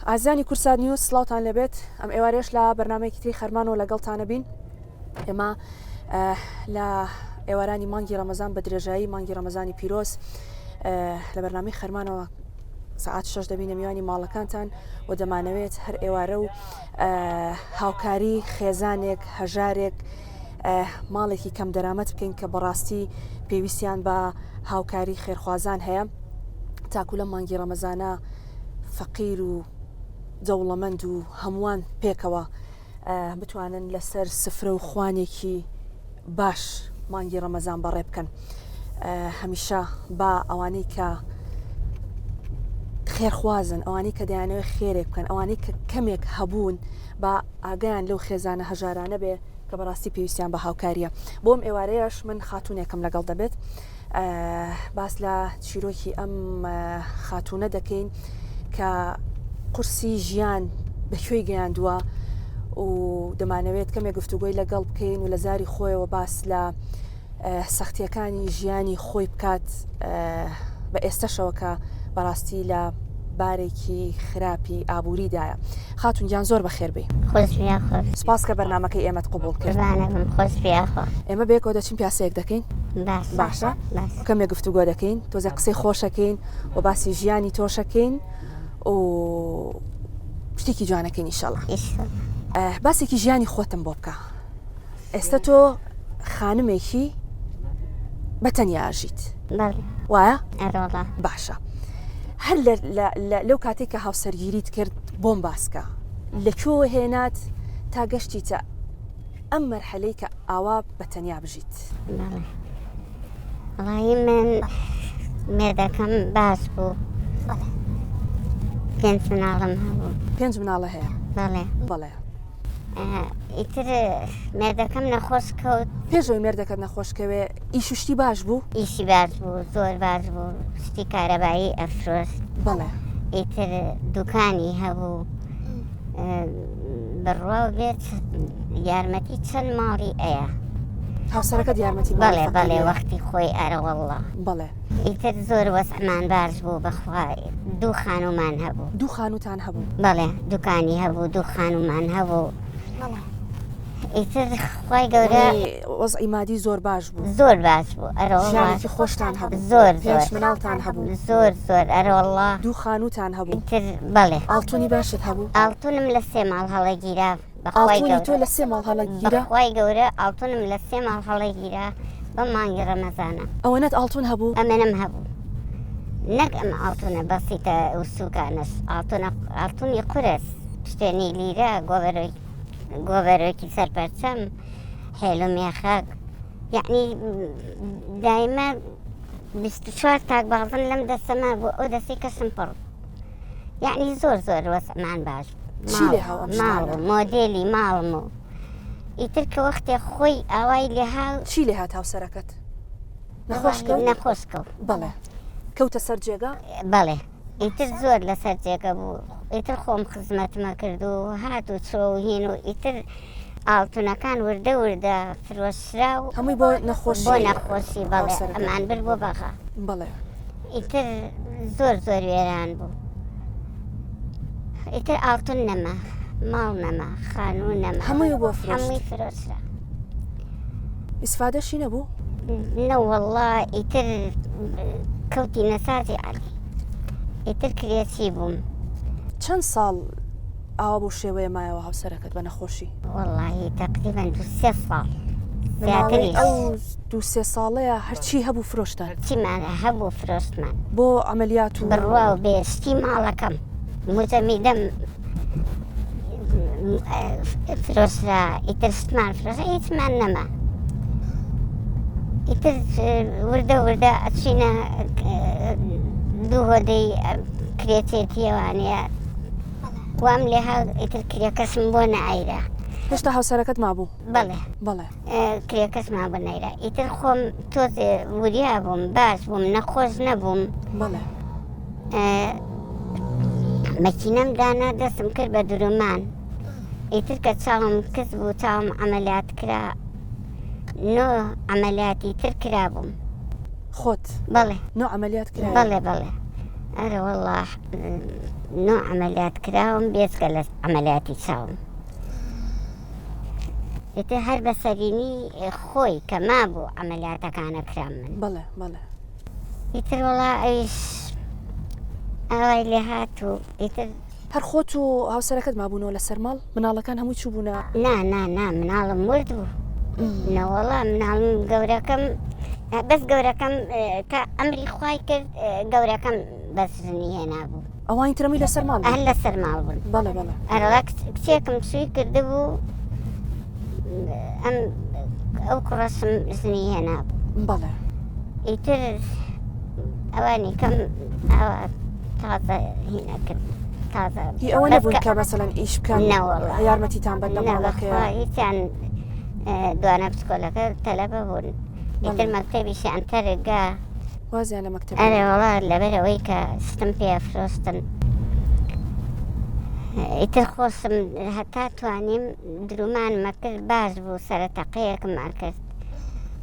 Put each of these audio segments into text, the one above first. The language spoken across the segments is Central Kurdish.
ئازانی کورسان نیوز سڵاوتان لەبێت ئەم ئێوارێش لە بەرنامەیەکی تری خەرمانەوە لەگەڵتانە بین. ئێمە لە ئێوارانی مانگی ڕەمەزان بە درێژایی مانگی ڕەمەزانی پیرۆز لە بەرنامەی خەرمانەوە ساعات 6 دەبینە میوانی ماڵەکانتان و دەمانەوێت هەر ئێوارە و هاوکاری خێزانێک هەژارێک ماڵێکی کەم دەرامەت بکەین کە بەڕاستی پێویستیان بە هاوکاری خێرخوازان هەیە تاکو لە مانگی ڕەمەزانە فەقیر و دەوڵەمەند و هەمووان پێکەوە بتوانن لەسەر سفرە و خوانێکی باش مانگی ڕەمەزان بەڕێ بکەن. هەمیشە با ئەوانەی کە خێرخوازن، ئەوانەی کە دەیانەوێت خێرێک بکەن، ئەوانەی کە کەمێک هەبوون بە ئاگیان لەو خێزانە هەژارانە بێ کە بەڕاستی پێویستیان بە هاوکاریە. بۆم ئێوارەیەش من خاتونێکم لەگەڵ دەبێت باس لە چیرۆکی ئەم خاتونە دەکەین کە قورسی ژیان بەکوێی گەیاندووە و دەمانەوێت کەمێک گفتوگۆی لەگەڵ بکەین و لە زاری خۆیەوە باس لە سەختیەکانی ژیانی خۆی بکات بە ئێستاشەوە کە بەڕاستی لە بارێکی خراپی ئابووریدایە. خاتون گیان زۆر بەخێر بێ. سپاس کە بەرنامەکەی ئێمەت قبول کرد. ئێمە بێکەوە دەچین پیاسەیەک دەکەین. باشە کەمێک گفتوگۆ دەکەین تۆزە قسەی خۆشەکەین و باسی ژیانی تۆشەکەین و شتێکی جوانەکەین ئینشەڵڵا. باسێکی ژیانی خۆتم بۆ بکە. ئێستا تۆ خانمێکی بەتەنیا ئاژیت وایە؟ باشە. هەر لەو کاتێک کە هاوسەرگیریت کرد بۆم باسکە لەکوێوە هێنات تا گەشتیتە ئەم مەرحەلەی کە ئاوا بەتەنیا بژیت؟ وڵی من مێردەکەم باش بوو. 5 مناڵم هەبوو. 5 مناڵە هەیە؟ بەڵێ. ئیتر مێردەکەم نەخۆش کەوت. پێشەوەی مێردەکەت نەخۆشکەوێ ئیش و شتی باش بوو؟ ئیشی باش بوو، زۆر باش بوو، شتی کارەبایی ئەفرۆشت. بەڵێ. ئیتر دوکانی هەبوو بڕواو بێت یارمەتی چەند ماڵی ئەیە. هاوسەرەکەت یارمەتی؟ بەڵێ وەختی خۆی ئەرەوەڵڵا. بەڵێ. ئیتر زۆر وەسعمان باش بوو بەخوای 2 خانومان هەبوو. 2 خانوتان هەبوو؟ بەڵێ دوکانی هەبوو، 2 خانومان هەبوو. ئیتر خوای گەورە وەزعی مادی زۆر باش بوو؟ زۆر باش بوو. ئەرەوەڵڵا خۆشتان هەبوو؟ زۆر 5 مناڵتان هەبوو؟ زۆر ئەرەوەڵڵا. 2 خانوتان هەبوو؟ ئیتر بەڵێ. ئاڵتونی باشت هەبوو؟ ئاڵتونم لە 3 ماڵ هەڵەگیرا. ئاڵتونی تۆ لە 3 ماڵ هەڵەگیرا؟ بەخوای گەورە ئاڵتونم لە 3 ماڵ هەڵەگیرا بە مانگی ڕەمەزانە. ئەوەنەت ئاڵتون هەبوو؟ ئەمەنم هەبوو. نەک ئەم ئاڵتونە بەسیتە وسوکانش، ئاڵتونی قورس شتێنی لیرە گۆڤەرۆکی سەرپەرچەم هێلو مێخەک یعنی دایمە 24 تاک بازن لەم دەستەما بوو ئەو دەستی کەشم پڕ یعنی زۆر وەسعمان باش ماڵ مۆدێلی ماڵم و ئیتر کە وەختێ خۆی ئاوای لێها. چی لێ هات هاوسەرەکەت؟ نەخۆش کەوت. بەڵێ. کەوتە سەر جێگا؟ بەڵێ. ئیتر زۆر لەسەر جێگە بوو. ئیتر خۆم خزمەتمە کرد و هات و چۆ و هین و ئیتر ئاڵتونەکان وردە فرۆشرا و هەمووی بۆ نەخۆشی بەڵێ ئەمان بر بۆ بەغا. بەڵێ. ئیتر زۆر وێران بوو. ئیتر ئاڵتون نەما، ماڵ نەما، خانوو نەما، هەمووی بۆ فرۆشت؟ هەمووی فرۆشرا. ئیسفادەشی نەبوو؟ نەوەڵڵا. ئیتر کەوتی نەسازی عەلی. ئیتر کرێچی بووم. چەند ساڵ ئاوا بۆ شێوەیە مایەوە هاوسەرەکەت بە نەخۆشی؟ وەڵڵاهی تەقریبەن 2-3 ساڵ. ئەو 2-3 ساڵەیە هەرچی هەبوو فرۆشتان؟ چیمانە هەبوو فرۆشتمان. بۆ ئەمەلیات و بڕوا و بێشتی ماڵەکەم مجەمیدەم فرۆشرا. ئیتر شتمان فرۆشرا هیچمان نەما. ئیتر وردە ئەچینە 2 هۆدەی کرێچێتیەوانەیە وام لێ هاو ئیتر کرێکەسم بۆ نەعیرا. هێشتا هاوسەرەکەت مابوو؟ بەڵێ. کرێکەس مابوو نەیرا. ئیتر خۆم تۆزێ وریا بووم، باش بووم، نەخۆش نەبووم. بەڵێ. مەکینەم دانا دەستم کرد بە درومان. ئیتر کە چاوم کەس بوو چاوم ئەمەلیات کرا 9 ئەمەلیاتی تر کرا بووم. خۆت؟ بەڵێ. 9 ئەمەلیات کرا؟ بەڵێ. أنا والله نوع عمليات كراهم بيسقل عملياتي ساوم إذا هرب سريني خوي كما بو عملياتك أنا كرام من بەڵێ إذا والله إيش أويلي هاتو إذا هەر خۆت و هاوسەرەکەت مابوونەوە لە سەرماڵ مناڵەکان هەمووی چوو بوونا نا مناڵم مرد بوو نەوەڵا مناڵم گەورەکەم بەس گەورەکەم کە ئەمری خوای کرد گەورەکەم بەسنی هێنا بوو ئەوانی ترەمی لە سەرماڵ هەر لە سەرماڵ بوون بەڵێ ئەرەڵا کچێکم سوی کرده بوو ئەم ئەو کوڕەسم زنی هێنا بوو بەڵێ ئیتر ئەوانی کەم ئەوە تازە هینە کرد تازە ئەوە نەبوون کە مەسەلەن ئیش بکەن نەوەڵا یارمەتیتان بەن لە ماڵەکەیە هیچیان دوانە پسکۆلەکە تەلەبە بوون ئیتر مەکتەبیشیان تەرگا وازیان لە مەکتەب ئەرێ وڵا لەبەرەوەی کە شتم پێ فرۆستن ئیتر خۆشم هەتا توانیم درومانمە کرد باش بوو سەرەتەقەیەکمان کرد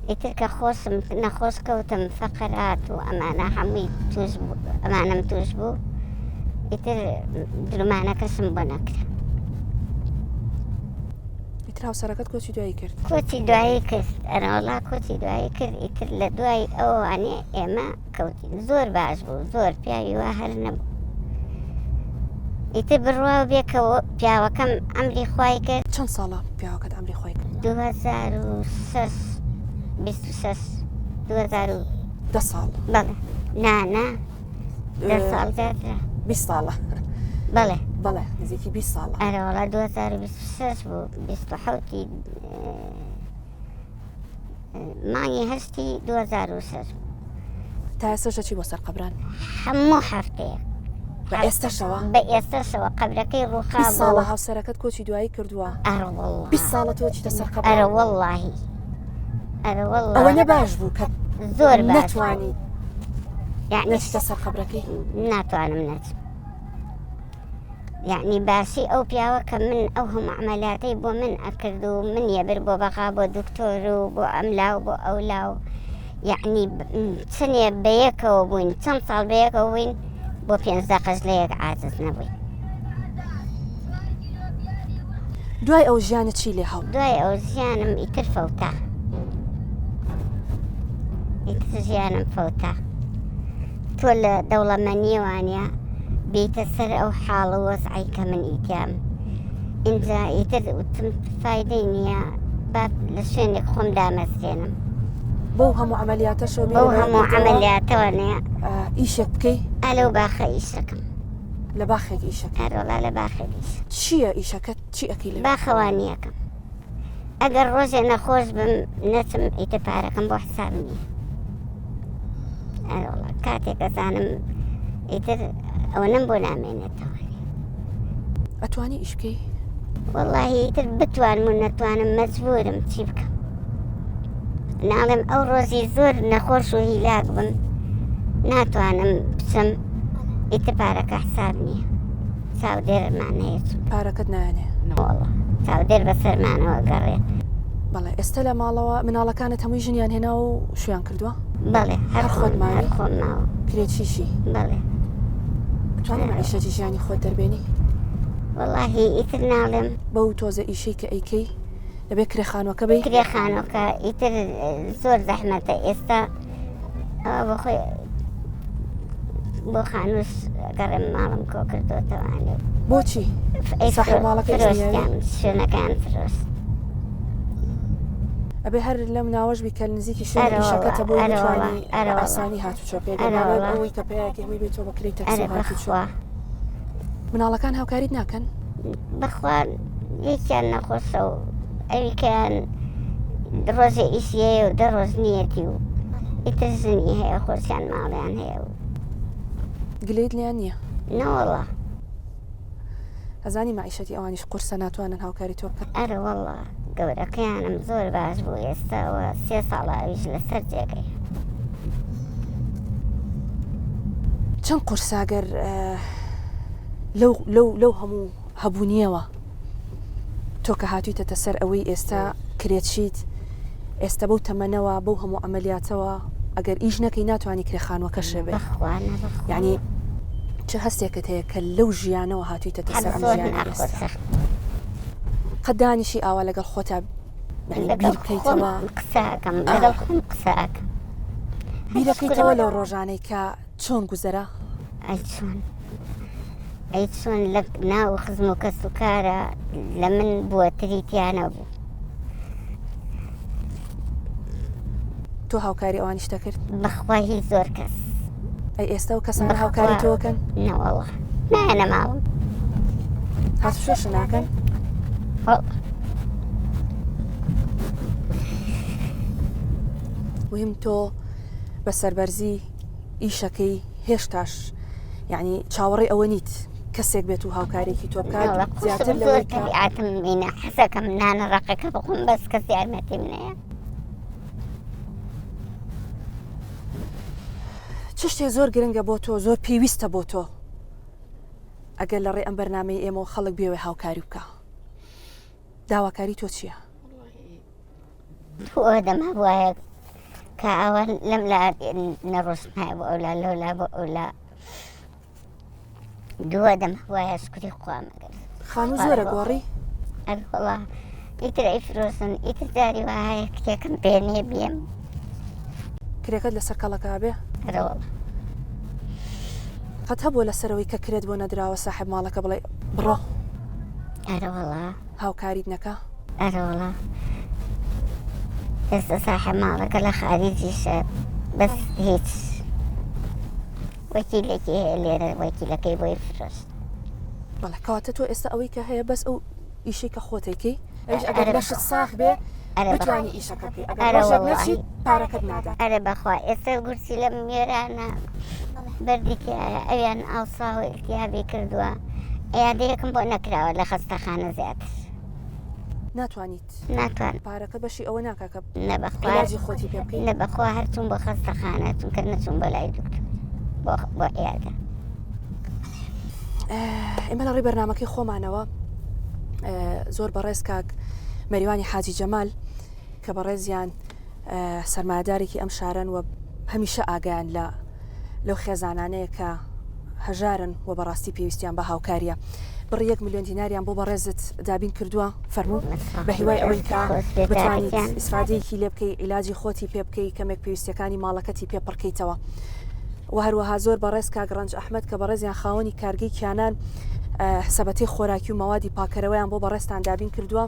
ئیتر کە خۆشم نەخۆش کەوتم فەقەرات و ئەمانە هەمووی توش بوو ئەمانم توش بوو ئیتر درومانەکەشم بۆ نەکرا ئیتر هاوسەرەکەت کۆچی دوایی کرد کۆچی دوایی کرد ئەرەوەڵا کۆچی دوایی کرد ئیتر لە دوای ئەوانێ ئێمە کەوتین زۆر باش بوو زۆر پیاوی وا هەر نەبوو ئیتر بڕوا بێکەوە پیاوەکەم ئەمری خوای کرد چەند ساڵە پیاوەکەت ئەمری خۆی کرد 2006 2000 10 ساڵ بەڵێ نا 10 ساڵ زیاترە 20 ساڵە بەڵێ نزیکی 20 ساڵە ئەرەوەڵا 2026 بوو 27 مانگی هەشتی 2006 تا ئێستاش دەچی بۆ سەر قەبران هەموو هەفتەیە بە ئێستاشەوە بە ئێستاشەوە قەبرەکەی 20 ڕووخا ساڵە هاوسەرەکەت کۆچی دوایی کردووە ئەرەوەڵڵا 20 ساڵە تۆ چیتە سەر قەبران ئەرەوەڵڵاهی ئەوە نەباش بوو کە زۆر باش نەتوانی یعنی نەچتە سەر قەبرەکەی ناتوانم نەچم یعنی باسی ئەو پیاوە کە من ئەو هەموو عملیاتەی بۆ من ئەکرد و من یەبر بۆ بەقا بۆ دکتۆر و بۆ ئەملاو بۆ ئەولاو یعنی چنێ بەیەکەوە بووین چەند ساڵ بەیەکەوە بووین بۆ 15 قەش لە یەک عاجز نەبووین دوای ئەو ژیانە چی لێ هەڵ دوای ئەو ژیانم ئیتر فەوتا ئیتر ژیانم فەوتا تۆ لە دەوڵەمەندیەوانە بیتە سەر ئەو حاڵە وەزعی کە من ئیتیام اینجا ئیتر وتم فایدەی نییە با لە شوێنێک خۆم دامەستێنم بۆ هەموو عملیاتەشەوە بەو هەموو عملیاتەوە نیە ئیشێک بکەی ئەلەو باخە ئیشەکەم لە باخێک ئیشەکە هەروەڵا لە باخە ئیش چییە ئیشەکەت چی ئەەکەی لە باخەوانیەکەم ئەگەر ڕۆژێ نەخۆش بم نەچم ئیتر پارەکەم بۆ حساب نییە هەروەڵا کاتێک ئەزانم ئیتر ئەوە نەم بۆ نامێنێتەوە ئەتوانی ئیش بکەی وەڵاهی ئیتر بتوانم و نەتوانم مەجبورم چی بکەم ناڵێم ئەو ڕۆژی زۆر نەخۆش و هیلاک بم ناتوانم بچم ئیتر پارەکە حساب نییە چاودێرمان هەیە پارەکەت نایانێ وەڵا چاودێر بەسەرمانەوە گەڕێت بەڵێ ئێستا لە ماڵەوە مناڵەکانت هەمووی ژنیان هێنا و شویان کردووە بەڵێ هەر خۆت ماوی؟ هەر خۆم ماوە کرێچیشی بەڵێ توانێ معیشەتی ژیانی خۆت دەربێنی وەڵاهی ئیتر ناڵێم بەو تۆزە ئیشەی کە ئەیکەی لەبێ کرێخانوەکە بی کرێخانەکە ئیتر زۆر زەحمەتە ئێستا بۆ خۆی بۆ خانووس گەڕێم ماڵم کۆ کردوتەوانێ بۆچی ساحب ماڵەکەی فرۆستیان شوێنەکان فرۆست ئەبێ هەر لەم ناوەش بی کە نزیکی شوێن ئیشەکەتە بۆ بتوانی ئاسانی هاتوچۆ پێدەناوێت ئەوەی کە پێیاکە هەمووی بێتەوە بە کرێی تەکسی هاتوچۆ مناڵەکان هاوکاریت ناکەن بەخوا یەکیان نەخۆشە و ئەویکیان ڕۆژێ ئیشیەیە و دە ڕۆژ نیەتی و ئیتر ژنی هەیە خۆشیان ماڵیان هەیە و گلەیت لیان نییە نەوەڵا ئەزانی معیشەتی ئەوانیش قورسە ناتوانن هاوکاری تۆ بکەن ئەرە وەڵا گەورەکەیانم زۆر باش بوو ئێستاوە 3 ساڵە ئەویش لەسەر جێگەی چەند قورساگەر لەو هەموو هەبوونیەوە تۆ کە هاتوویتە سەر ئەوەی ئێستا کرێتشیت ئێستا بەو تەمەنەوە بەو هەموو ئەمەلیاتەوە ئەگەر ئیش نەکەی ناتوانانی کرێخانوەکە شێبێ یعنی چه هەستێکت هەیە کە لەو ژیانەوە هاتوویتە سەر ئەم ژیانە ئێستا قەت دانیشی ئاوا لەگەڵ خۆتا بیر بکەیتەوە قساکەم لەگەڵ خۆم قساکەم بیرەکەیتەوە لەو ڕۆژانەی کە چۆن گوزەرە ئەی چۆن لە ناو خزم و کەس و کارە لە من بووە تریتیانە بوو تۆ هاوکاری ئەوانی شتە کرد بەخوا هیچ زۆر کەس ئەی ئێستا و کەسانە هاوکاری تۆکەن نەوەڵە نایەنە ماڵم هاتوشێش ناکەن وهم تۆ بە سەربەرزی ئیشەکەی هێشتاش یعنی چاوەڕێی ئەوە نیت کەسێک بێت و هاوکارێکی تۆ بکات زیاتر لەوەی کە ئاتم مینە حەسەکەم نانە ڕقەکە بخۆم بەس کەس یارمەتی منەیە چ شتێک زۆر گرنگە بۆ تۆ زۆر پێویستە بۆ تۆ ئەگەر لە ڕێ ئەم بەرنامەی ئێمە خەڵک بێوێ هاوکاری بکە داواکاری تۆ چییە؟ تۆ ئەدەما وایە کە ئەوە لەم لا نەڕۆشنایە بۆ ئەولا لەولا بۆ ئەولا دووە دەم وایە شکری خوامەگەر خانوو زۆرە گۆڕی ئەوڵا ئیتر ئەیفرۆسن ئیتر داری وایە کتێکم پێنێ بێم کرێکەت لەسەر کەڵەکە بێ ئەرەوە قەت هەبووە لەسەرەوەی کە کرێت بۆ نەدراوە ساحب ماڵەکە بڵێ بڕۆ ئەرەوەڵا هاوکاریت نەکە ئەرەوەڵا ئێستا ساحب ماڵەکە لە خارجیشە بەس هیچ وەکیلێکی هەیە لێرە وەکیلەکەی بۆی فرۆشت بەڵێ کەواتە تۆ ئێستا ئەوەی کە هەیە بەس ئەو ئیشەی کە خۆتێکی ئەوش ئەگەر بەشت ساخ بێ بتوانی ئیشەکە بکەی ئەگەر بەشێک نەچیت پارەکەت نادات ئەرە بەخوا ئێستا گورچی لە میێرانە بەردێکیایە ئەویان ئاوساوە ئیلتیابی کردووە ئەیادەیەکم بۆ نەکراوە لە خەستەخانە زیاتر ناتوانیت ناتوان پارەکە بەشی ئەوە ناکە کە نەبەخوا علاجی خۆتی پێ بکەیت نەبەخوا هەرچوون بۆ خەستەخانە چونکە نەچوون بۆ لای دکتۆر بۆ ئێادە ئێمە لە ڕێی بەرنامەکەی خۆمانەوە زۆر بەڕێز کاک مەریوانی حاجی جەمال کە بەڕێزیان سەرمایه‌دارێکی ئەم شارن و هەمیشە ئاگیان لەو خێزانانەیە کە هەژارن و بەڕاستی پێویستیان بە هاوکاریە بڕی 1 ملیۆن دیناریان بۆ بەڕێزت دابین کردووە فەرموو بە هیوای ئەوەی کە بتوانیت ئیسفادەیەکی لێ بکەی عیلاجی خۆتی پێ بکەی کەمێک پێویستەکانی ماڵەکەتی پێ پڕکەیتەوە و هەروەها زۆر بەڕێز کاگڕنج ئەحمەد کە بەڕێزیان خاوەنی کارگەی کیانان سەبەتی خۆراکی و مەوادی پاکەرەوەیان بۆ بەڕێستان دابین کردووە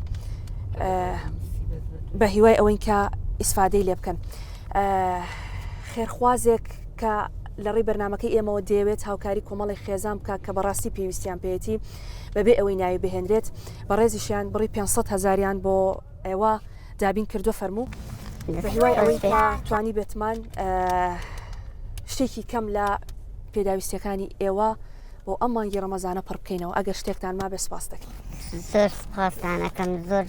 بە هیوای ئەوەی کە ئیسفادەی لێ بکەن خێرخوازێک کە لە ڕێی بەرنمەکەی ئێمەوە دەیەوێت هاوکاری کۆمەڵی خێزان بکە کە بەڕاستی پێویستیان پێێتی بەبێ ئەوەی ناوی بهێنرێت بەڕێزیشیان بڕی 500 هزاریان بۆ ئێوە دابین کردو فەرموو بە هیوای ئەوەی توانی بێتمان شتێکی کەم لە پێداویستەکانی ئێوە بۆ ئەم مانگی ڕەمەزانە پڕ بکەینەوە ئەگەر شتێکتان ما بێ سپاس دەکەین زۆر سپاسانەکەم زۆر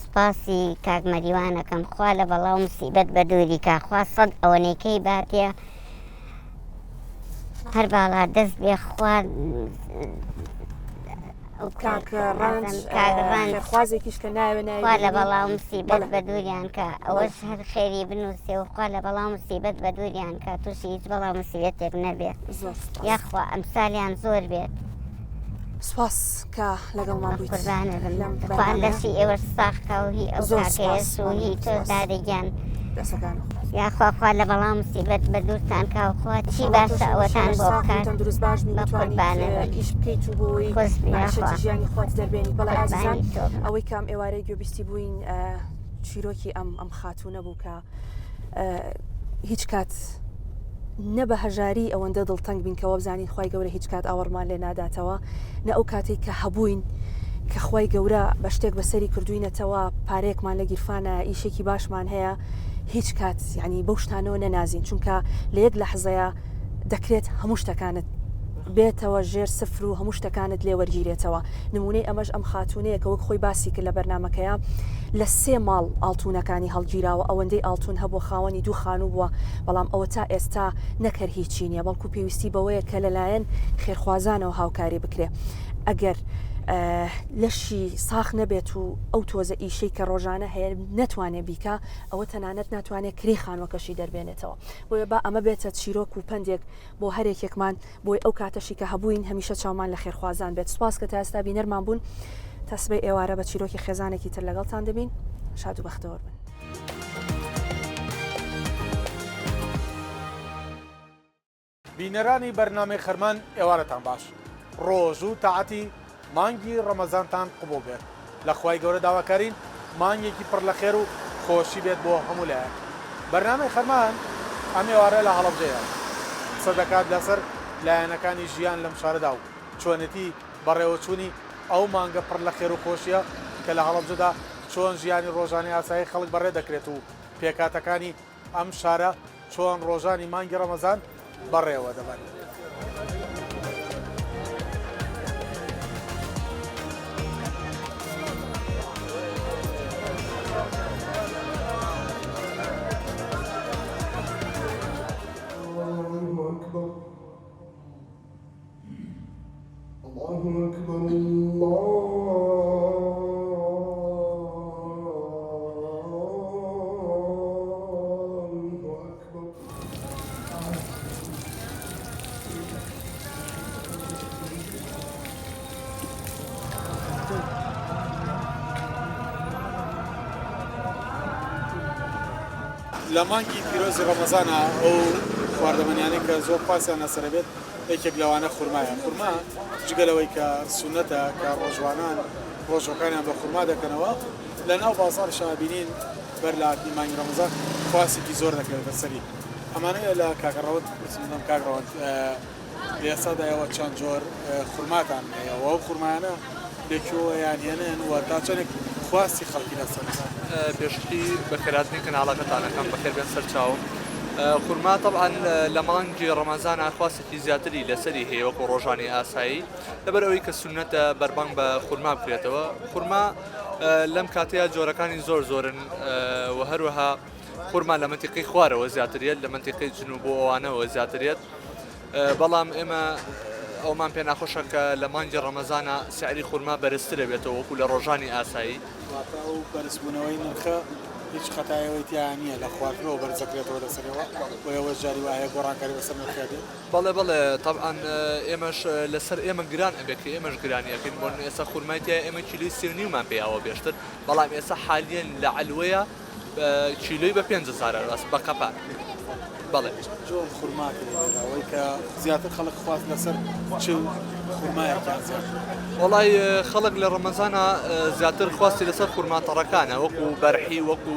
سپاسی کاک مەریوانەکەم خوا لە بەڵاو موسیبەت بە دووری کاخوا سەد ئەوەنەیەکەی باتێ هەر باڵا دەست بێ خوا خوازێکیش کە ناوێ خوا لە بەڵاو موسیبەت بە دووریان کە ئەوەش هەر خێری بنووسێ و خوا لە بەڵاو موسیبەت بە دووریان کە تووشی هیچ بەڵاو موسیبەتێک نەبێت یاخوا ئەمسالیان زۆر بێت سپاس کە لەگەڵمان بوویت خوا لەشی ئێوەش ساخکە و هی ئەو کاکەیەش و هی تۆ دادەگیان یاخواخوا لە بەڵام موسیبەت بە دوورتان کاوخوا چی باشە ئەوەتان بۆ بکات دروست باش ئیش بکەیت و بۆی ژیانی خۆت دەربێنی بەڵێ ئازیزان ئەوەی کام ئێوارەی گوێبیستی بووین چیرۆکی ئەم خاتوونە بوو کە هیچ کات نە بە هەژاری ئەوەندە دڵتەنگ بین کەەوە بزانین خی گەورە هیچ کات ئاوەڕمان لێ ناداتەوە نە ئەو کاتێک کە هەبووین کە خی گەورە بە شتێک بەسەری کردوینەتەوە پارەیەکمان لە گیرفانە ئیشێکی باشمان هەیە هیچ کات ینی بەو شتانەوە نەنازین چونکە لە یەک لە حەزەیە دەکرێت هەموو شتەکانت بێتەوە ژێر سفر و هەموو شتەکانت لێ وەرگیرێتەوە نمونەی ئەمەش ئەم خاتونەیە کە وەک خۆی باسی کرد لە بەرنمەکەیە لە 3 ماڵ ئاڵتونەکانی هەڵگیراوە ئەوەندەی ئاڵتون هەبوو خاوەنی 2 خانوو بووە بەڵام ئەوە تا ئێستا نەکرد هیچی نییە بەڵکو پێویستی بەوەیە کە لەلایەن خێرخوازانەوە هاوکاری بکرێ ئەگەر لەشی ساخ نەبێت و ئەو تۆزە ئیشەی کە ڕۆژانە هەیە نەتوانێت بیکە ئەوە تەنانەت ناتوانێت کری خانوەکەشی دەربێنێتەوە بۆیە با ئەمە بێتە چیرۆک و پندێک بۆ هەرێکێکمان بۆی ئەو کاتەشی کە هەبووین هەمیشە چاومان لە خێرخوازان بێت سپاس کە تا ئێستا بینەرمان بوون تەسبەی ئێوارە بە چیرۆکی خێزانێکی تر لەگەڵتان دەبین شاد و بەختەوە بن. بینەرانی بەرنامەی خەرمان ئێوارەتان باش ڕۆژ و تاعەتی مانگی ڕەمەزانتان قبوڵ بێت لە خوای گەورە داواکارین مانگێکی پڕ لە خێر و خۆشی بێت بۆ هەموو لایەک. بەرنامەی خەرمان ئەم ئێوارە لە هەڵەبجەیە قسە دەکات لەسەر لایەنەکانی ژیان لەم شارەدا و چۆنێتی بەڕێوەچوونی ئەو مانگە پڕ لە خێر و خۆشیە کە لە هەڵەبجەدا چۆن ژیانی ڕۆژانی ئاسایی خەڵک بەڕێ دەکرێت و پێکاتەکانی ئەم شارە چۆن ڕۆژانی مانگی ڕەمەزان بەڕێوە دەبن. لە مانگی پیرۆزی ڕەمەزانە ئەو خواردەمەنیانەی کە زۆر پاسیان لەسەر بێت یەکێک لەوانە خورمایە. خورما جگەلەوەی کە سونەتە کە ڕۆژوانان ڕۆژەکانیان بە خورما دەکەنەوە لە ناو بازاڕیشا بینین بەر لە مانگی ڕەمەزان خواسێکی زۆر دەکرێت بەسەری ئەمانەیە لە کاکەڕەوت بچینم کاکڕەوت لێسادایەوە چەند جۆر خورماتان هەیە و ئەو خورمایانە لێکۆ یان هێنن و تا چەندێک خواستی خەڵکی لەسەر پێشتی بەخێراتنی کەناڵەکەتانەکەم بەخێر بێن سەرچاوم. خورما طبعا لە مانگی ڕەمەزان خواستێکی زیاتری لەسەری هەیە وەکو ڕۆژانی ئاسایی لەبەر ئەوەی کە سونەتە بەربەنگ بە خورما بکرێتەوە. خورما لەم کاتەیە جۆرەکانی زۆرن و هەروەها خورما لە منتیقی خوارەوە زیاترێت لە منتیقی جنوب و ئەوانەوە زیاترێت. بەڵام ئێمە ئەومان پێ ناخۆشە کە لە مانگی ڕەمەزانە سعری خورما بەرزترە بێتەوە وەکو لە ڕۆژانی ئاسایی. بەرزبوونەوەی نرخە هیچ خەتایەوەیتیان نییە لە خواردنەوە بەرزەکرێتەوە لەسەرەوە بۆ ئەوە جاری وایە گۆڕانکاری بەسەر نرخێت. بەڵێ طبعا ئێمەش لەسەر ئێمە گران ئەبێت کە ئێمەش گرانیەکەین بۆ ئێستا خورمایتە ئێمە کیلوی 39مان پێیاوە بێشتر بەڵام ئێستا حالیان لە علوەیە کیلوی بە 5,000 ڕاست بە قەپان. بەڵێ جۆر خورماکەوەی کە زیاتر خەڵک خواست لەسەر چ خورمایەکان زیاتر وڵای خەڵک لە ڕەمەزانە زیاتر خواستی لەسەر خورماتەڕەکانە وەکو بەرحی وەکو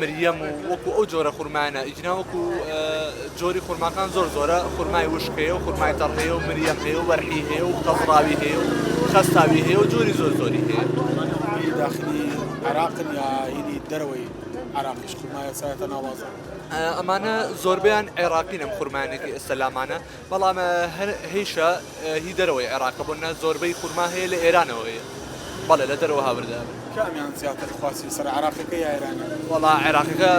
مریەم و وەکو ئەو جۆرە خورمانە ئیجنا وەکو جۆری خورماکان زۆرە خورمای وشکەیە و خورمای تەڕهەیە و مریەم هەیە و بەرحی هەیە و قەزراوی هەیە و خەستاوی هەیە و جۆری زۆری هەیە. داخلی عراقن یا هینی دەرەوەی عراقیش خورمایە سایەتە ناوازە ئەمانە زۆربیان عێراقین ئەم خورمانێکی ئێستەلامانە بەڵام هیشە هی دەرەوەی عێراقە بۆنە زۆربەی خورما هەیە لە ئێرانەوەیە بەڵێ لە دەرەوە هاوردە کامیان زیاتر خواستی سەر عراقەکە یا ئێرانە وڵا عێراقەکە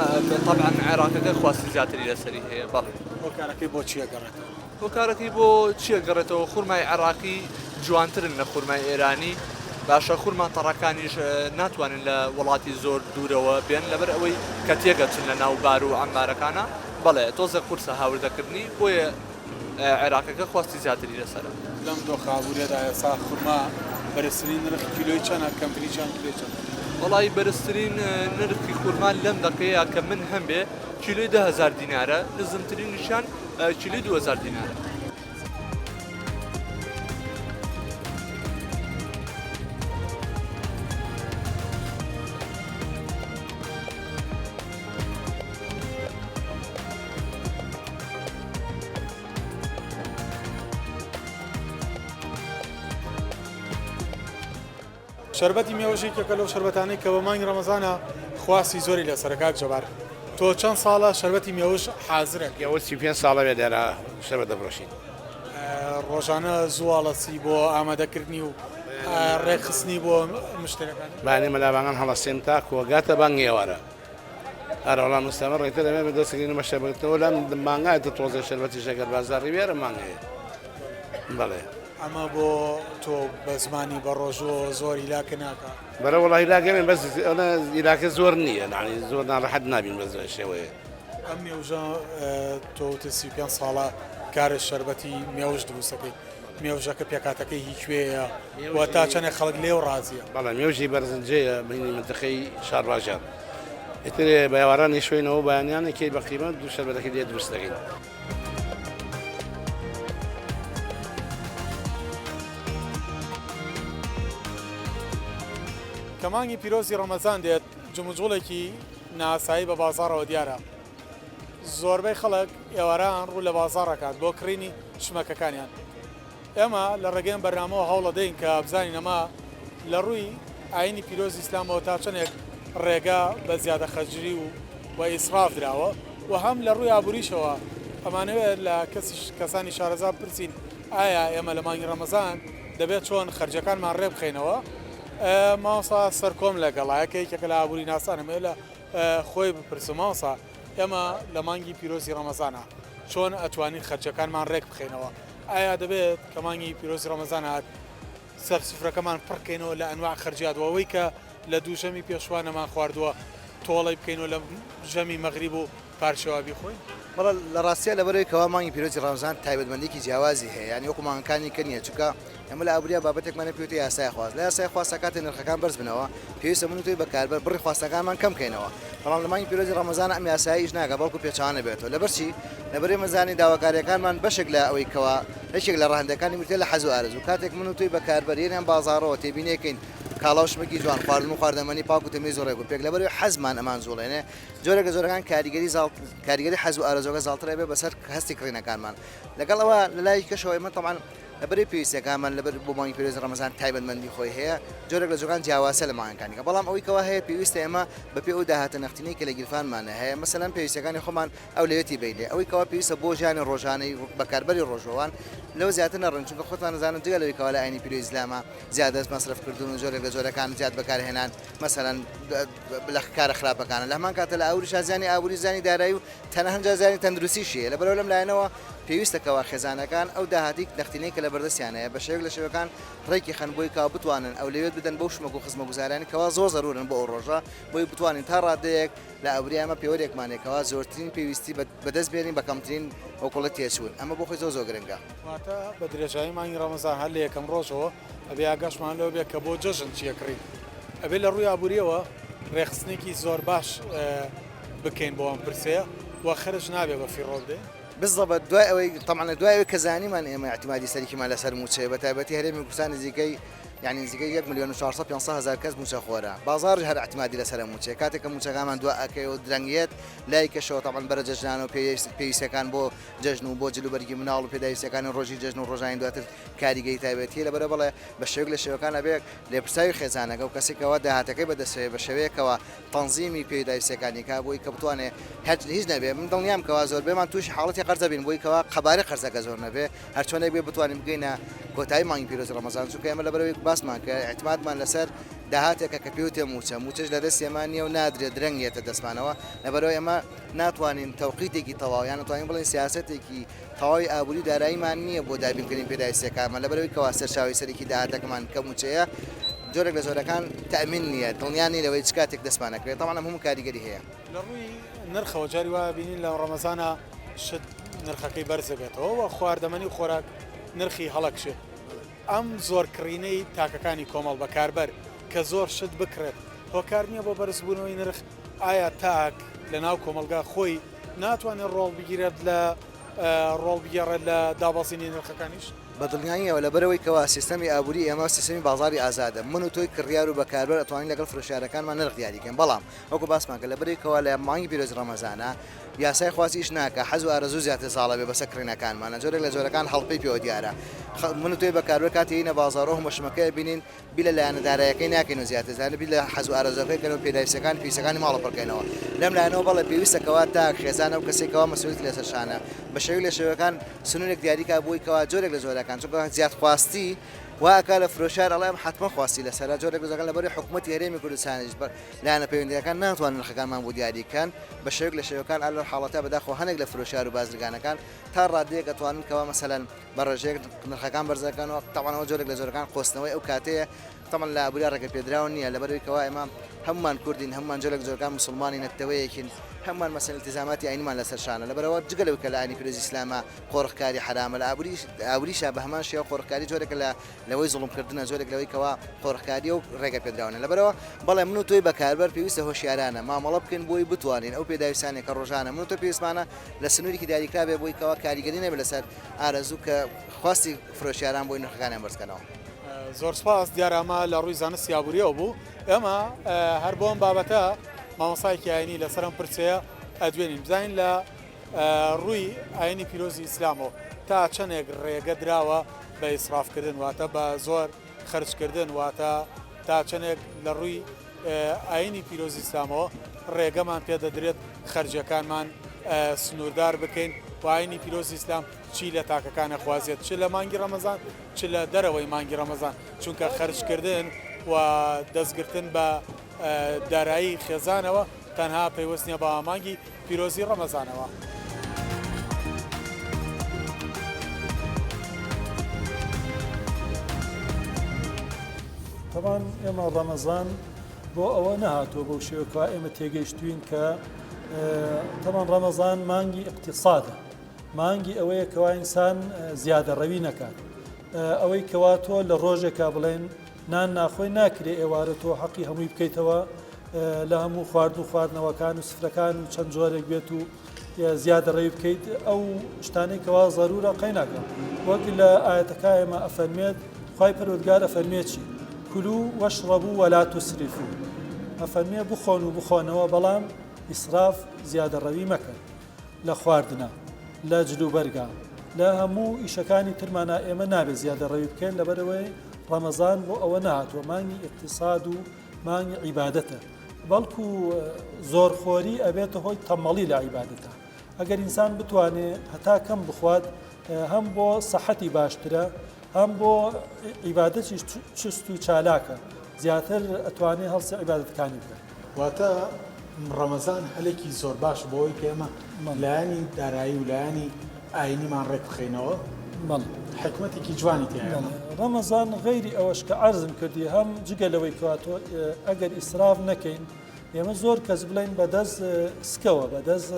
طبعا عێراقەکە خواستی زیاتری لەسەری هەیە بەڵێ هۆکارەکەی بۆ چیە گەڕێتەوە هۆکارەکەی بۆ چیە گەڕێتەوە خورمای عێراقی جوانترن لە خورمای ئێرانی باشە خورما تەڕەکانیش ناتوانن لە وڵاتی زۆر دوورەوە بێن لەبەر ئەوەی کە تێگەچن لە ناو بار و ئەمبارەکانە بەڵێ تۆزە قورسە هاوردەکردنی بۆیە عێراقەکە خواستی زیاتری لەسەرە. لەم دۆ خابوورێدا ئێستا خورما بەرزترین نرخ کیلۆی چەندە کەمترین کیلۆی چەند وڵی بەرزترین نرخی خورما لەم دەقەیە کە من هەم بێ کیلۆی 10,000 دینارە نزمترینیشان کیلۆی 2,000 دینارە. شربەتی مێوەژێکێکە لەو شربەتانەی کە بە مانگی ڕەمەزانە خواستی زۆری لەسەر کاک جەبار تۆ چەند ساڵە شربەتی مێوەش حازرە ئێوە 35 ساڵە بێ دێرە شربەت دەفرۆشین ڕۆژانە زوواڵەسی بۆ ئامادەکردنی و ڕێکخستنی بۆ مشتەکان بانی مەلابانان هەڵەسێن تا کۆگاتە بانگ ئێوارە هەرەوەڵام مستەمە ڕێکتە دەمێ بە دەستگرین مەشەبەتەوە لەم مانگایە تۆزە شربەتی شەکەر بازاڕی وێرە مانگەیە بەڵێ ئەمە بۆ تۆ بە زمانی بە ڕۆژۆ زۆری لاکە ناکە بەرە وڵی لاگەێن بەس ئیراکە زۆر نییە نانی زۆر ناڕەحەت نابین بە شێوەیە ئەم مێوژە تۆ 35 ساڵە کارە شەربەتی مێوش دروستەکەی مێوژەکە پێکاتەکەی هیچکوێیە و تا چەندێک خەڵک لێو ڕازیە بەڵام مێوژی بەرزنجەیە بینی منتەقەی شارڕاژان ئیتر بە ئێوارانی شوێنەوە بەیانیانێکی بەقیمە دوو شەربەتەکەی لێ دروست دەکەین کەمانگی پیرۆزی ڕەمەزان دێت جموجوڵێکی ناسایی بە بازاڕەوە دیارە زۆربەی خەڵک ئێواران ڕوو لە بازاڕەکات بۆ کڕینی شمەکەکانیان ئێمە لە ڕێگەم بەرنامەوە هەوڵە دەین کە بزانین ئەمە لە ڕووی ئاینی پیرۆزی ئیسلامەوە تا چەندێک ڕێگا بە زیادە خەرجری و ئیسراف دراوە و هەم لە ڕووی ئابووریشەوە ئەمانەوێت لە کەسانی شارەزا بپرسین ئایا ئێمە لە مانگی ڕەمەزان دەبێت چۆن خەرجەکانمان ڕێ بخەینەوە ماوەسا سەرکۆم لەگەڵایەکە یەکێکە لە ئابووری ناسانەمێ لە خۆی بپرسم ماوەسا ئێمە لە مانگی پیرۆزی ڕەمەزانە چۆن ئەتوانین خەرجەکانمان ڕێک بخەینەوە ئایا دەبێت کە مانگی پیرۆزی ڕەمەزان هات سەر سفرەکەمان پڕکەینەوە لە ئەنواع خەرجیاتەوەی کە لە دووشەمی پێشوانەمان خواردووە تۆڵی بکەینەوە لە ژەمی مەغریب و پارشەوە بیخۆین بەڵە لە ڕاستیە لەبەرەوەی کەوا مانگی پیرۆزی ڕەمەزان تایبەتمەندێکی جیاوازی هەیە یعنی وەکو مانگەکانی کە نییە چونکە ئەمە لە ئابووریا بابەتێکمانە پێوتە یاسای خواست لە یاسای خواستە کاتێ نرخەکان بەرز بنەوە پێویستە من و تۆی بەکاربەر بڕی خواستەکانمان کەم بکەینەوە بەڵام لە مانگی پیرۆزی ڕەمەزان ئەم یاساییش ناکە بەڵکو پێچوانە بێتەوە لەبەرچی لەبەرێ مەزانی داواکاریەکانمان بەشێک لە ئەوەی کەوا هیچێک لە ڕاهەندەکانی مرتێ لە حەز و ئارەزوو کاتێک من و تۆی بەکاربەریان بازاڕەوە تێبینێکین کاڵاوشمەکی جوان خواردن و خواردەمەنی پاک و تەمیز و ڕێک و پێک لەبەرەوەی حەزمان ئەمان زوڵێنێ جۆرێک زۆرەکان کاریگەری حەز و ئارەزۆکە زاڵترە بێ بەسەر هەستی کڕینەکانمان لەگەڵ ئەوە لە لای کەشەوە ئێمە تەمان لەبەری پێویستەکانمان لەبەر بۆ مانگی پیرۆزی ڕەمەزان تایبەتمەندی خۆی هەیە جۆرێک لە جۆگان جیاواسە لە مانگەکانیکە بەڵام ئەوەی کەوا هەیە پێویستە ئێمە بەپێ ئەو داهاتە نەختینەی کە لە گیرفانمانە هەیە مەسەلەن پێویستەکانی خۆمان ئەو لەوێتی بیلێ ئەوەی کەوا پێویستە بۆ ژیانی ڕۆژانەی بەکاربەری ڕۆژەوان لەو زیاتر نەڕن چونکە خۆتان نەزانن جگە لەوەی کەوا لە ئاینی پیرۆزی ئیسلامە زیادە مەصرفکردن و جۆرێک لە جۆرەکان زیاد بەکارهێنان مەسەلەن لە کارە خراپەکانە لە هەمان کاتە لە ئاوریش زیانی ئابووری زانی دارایی و تەنها هەنجا زیانی تەندروستیشیە لەبەرەوە لەم لایەنەوە پێویستەکەەوە خێزانەکان ئەو داهاتی نەختینەی کە لە بەردەستیانەیە بە شێوک لە شێوەکان ڕێکی خەنبۆی کا بتوانن ئەو لەوێت بدەن بەو شمەک و خزمە گوزارانی کەوا زۆر زەرورن بۆ ئەو ڕۆژە بۆی بتوانین تا ڕادەیەک لە ئەوریامە پێوەرێکمانێکەوە زۆرترین پێویستی بەدەست بێنین بە کەمترین ئەوکوڵە تێچوون ئەمە بۆ خۆی زۆر گرنگە واتە بە درێژایی مانگی ڕەمەزان هەر لە یەکەم ڕۆژەوە ئەبێ ئاگاشمان لەوە بێت کە بۆ جەژن چیەکڕین ئەبێ لە ڕووی ئابووریەوە ڕێخستنێکی زۆر باش بکەین بۆ ئەم پرسەیە و خەرج نابێ بە فیڕۆ بدەین بالضبط دوای ئەوەی طبعا دوای ئەوەی کە زانیمان ئێمە اعتمادی سەرێکیمان لەسەر موچەیە بە تایبەتی هەرێمی کوردستان نزیکەی يعني نزیکەی 1,400,000 کەس موچە خۆرە بازار هەر اعتمادی لەسەر موچێ کاتێک کە موچەکانمان دو ئەکەی و درەنگێت لای کەشەوە طبعا بەرە جەژنان و پێویستەکان بۆ جەژن و بۆ جلوبەرگی مناڵ و پێداویستەکانی ڕۆژی جەژن و ڕۆژانی دواتر کاریگەری تایبەتی لەبەرە بڵێ بە شێوک لە شێوەکان ئەبێت لێپرساوی خێزانەکە و کەسێکەوە داهاتەکەی بەدەستێ بە شێوەیەکەوە تەنزیمی پێداویستەکانی کا بۆی کە بتوانێت هیچ نەبێ من دڵنیام کەوا زۆر بێمان تووشی حاڵەتی قەرزە بین بۆی کەوا قەبارەی قەرزەکە زۆر نەبێ هەر چۆنێک بێ بتوانین بگەینە کۆتایی مانگی پیرۆزی ڕەمەزان چونکە ئێمە لەبەرەوەی باسمان کە اعتمادمان لەسەر داهاتێکە کە پێوتێ موچەش لە دەست ئێمان نییە و نادرێت درەنگێتە دەستمانەوە لەبەرەوەی ئێمە ناتوانین تەوقیتێکی تەواویان نتوانین بڵێن سیاسەتێکی تەواوی ئابووری داراییمان نییە بۆ دابینکردنی پێداویستەکانمان لەبەرەوەی کەوا سەرچاوی سەرێکی داهاتەکەمان کە موچەیە جۆرێک لە زۆرەکان تەمین نییە دڵنیانی لەوەی چ کاتێک دەستمانەکرێت تەواو هەموو کاریگەری هەیە لە ڕووی نرخەوە جاری وایە بینین لە ڕەمەزانە شت نرخەکەی بەرزە بێتەوە و خواردەمەنی خۆراک نرخی هەڵەکشێت ئەم زۆر کڕینەی تاکەکانی کۆمەڵ بەکاربەر کە زۆر شت بکرێت هۆکار نییە بۆ بەرزبوونەوەی نرخ ئایا تاک لە ناو کۆمەلگا خۆی ناتوانێت ڕۆڵ بگیرێت لە ڕۆڵ بگێڕێت لە دابەزینی نرخەکانیش بەدڵنیاییەوە لەبەرەوەی کەوا سیستەمی ئابووری ئێمە سیستەمی بازاری ئازادە من و تۆی کڕیار و بەکاربەر ئەتوانین لەگەڵ فرۆشیارەکانمان نرخ دیاریکەین بەڵام وەکو باسمان کە لەبەرێکەوە لە مانگی پیرۆزی ڕەمەزانە یاسای خوازیش ناکە حەز و ئارەزوو زیاتر ساڵە بێ بەسەر کڕینەکانمانە جۆرێک لە جۆرەکان هەڵپەی پێوە دیارە من و تۆی بەکاربەر کاتی هینە بازاڕۆ هەمەشمەکەی بینین بی لە لایەنەدارایەکەی ناکەین و زیاتر زانە بی لە حەز و ئارەزەکەی کەن و پێداویستەکان پیسەکانی ماڵە پڕکەینەوە لەم لایەنەوە بەڵێ پێویستەکەوا تا خێزانە و کەسێکەوە مەسئولیت لەسەر شانە بە شێوی لە شێوەکان سنوورێک دیاریکا بووی کەوا جۆرێک لە فرۆشارەکان چونکە زیاد خواستی واکە لە فرۆشار ئەڵێم حتممە خواستی لەسەر جۆرێک گوزەکان لەبەری حکوومەتی هەرێمی کوردستانیش لایەنە پەیوەندیەکان ناتوانن نرخەکانمان بۆ دیاریکەن بە شێوک لە شێوەکان ئەلە حاڵەتە بەداخۆ هەنێک لە فرۆشار و بازرگانەکان تا ڕادەیەک دەتوانن کەوا مەسەلەن بە ڕێژەیەک نرخەکان بەرزەکانەوە تاوانەوە جۆرێک لە جۆرەکان خۆستنەوەی ئەو کاتەیە تەمەن لە ئابووری ڕێگە پێدراون نییە لەبەرەوەی کەوا ئێمە هەمومان کوردین هەمومان جۆرێک جۆرەکان مسلمانی نەتەوەیەکین هەمومان مەسەل التزاماتی ئاینیمان لەسەر شانە لەبەرەوە جگە لەو کە لە ئاینی پیرۆزی ئیسلامە قۆڕخکاری حرامە لە ئابووریشا بە هەمان شێوە قۆڕخکاری جۆرێک لەوەی زوڵمکردنە جۆرێک لەوەی کەوا قۆڕخکاری و ڕێگە پێدراونە لەبەرەوە بەڵێ من و تۆی بەکاربەر پێویستە هۆشیارانە مامەڵە بکەین بۆی بتوانین ئەو پێداویستانێک کە ڕۆژانە من و تۆ پێویستمانە لە سنوورێکی دیاریکرا بێ بۆی کەوا کاریگەری نەبێت لەسەر ئارەزوو کە خواستی فرۆشیاران بۆی نرخەکانیان بەرزکەنەوە. زۆر سپاس دیارەمە لە ڕووی زانست یابووریەوە بوو ئێمە هەر بۆم بابەتە مامۆسایەکی ئاینی لەسەرم پرسەیە ئەدوێنین بزانین لە ڕووی ئاینی پیرۆزی ئیسلامەوە تا چەندێک ڕێگە دراوە بە ئیسرافکردن واتە بە زۆر خرجکردن واتە تا چەندێک لە ڕووی ئاینی پیرۆزی ئیسلامەوە ڕێگەمان پێدەدرێت خەرجەکانمان سنووردار بکەین و ئاینی پیرۆزی ئیسلام چی لە تاکەکانە خوازیێت چ لە مانگی ڕەمەزان چ لە دەرەوەی مانگی ڕەمەزان چونکە خەرجکردن و دەستگرتن بە دارایی خێزانەوە تەنها پەیوەست نییە بە مانگی پیرۆزی ڕەمەزانەوە. طبعا ئێمە ڕەمەزان بۆ ئەوە نەهاتووە بەو شێوەکە ئێمە تێگەیشتوین کە طبعا ڕەمەزان مانگی اقتصادە مانگی ئەوەیە کەوا ئینسان زیادە ڕەوی نەکات ئەوەی کەوا تۆ لە ڕۆژێکا بڵێن نان ناخۆی ناکرێ ئێوارە تۆ حەقی هەمووی بکەیتەوە لە هەموو خوارد و خواردنەوەکان و سفرەکان و چەند جۆرێک بێت و زیادە ڕێوی بکەیت ئەو شتانەی کەوا ضرورە قەیناکە وەک لە ئاەتەکە ئێمە ئەفەرمێت خوای پەروەردگار ئەفەرمێت چی کولو وەشڕەبوو وەلا توسریفو ئەفەرمێ بخۆن و بخۆنەوە بەڵام ئیسراف زیادە ڕەوی مەکەن لە خواردنە لە جلوبەرگا لە هەموو ئیشەکانی ترمانە ئێمە نابێت زیادە ڕەوی بکەین لەبەرەوەی ڕەمەزان بۆ ئەوە نهاتووە مانگی اقتصاد و مانگی عیبادەتە بەڵکو زۆرخۆری ئەبێتە هۆی تەمەڵی لە عیبادەتە ئەگەر ئینسان بتوانێت هەتا کەم بخوات هەم بۆ سەحەتی باشترە هەم بۆ عیبادەتی چست و چالاکە زیاتر ئەتوانێت هەڵسی عیبادەتەکانی بکەن. واتە ڕەمەزان هەلێکی زۆر باش بۆی کە ئێمە لایەنی دارایی و لایەنی ئاینیمان ڕێک بخەینەوە حکمەتێکی جوانی تێیە. ڕەمەزان غەیری ئەوەش کە عەرزم کردی هەم جگە لەوەی کەواتۆ ئەگەر ئیسراف نەکەین ئێمە زۆر کەس بڵین بەدەست سکەوە بەدەست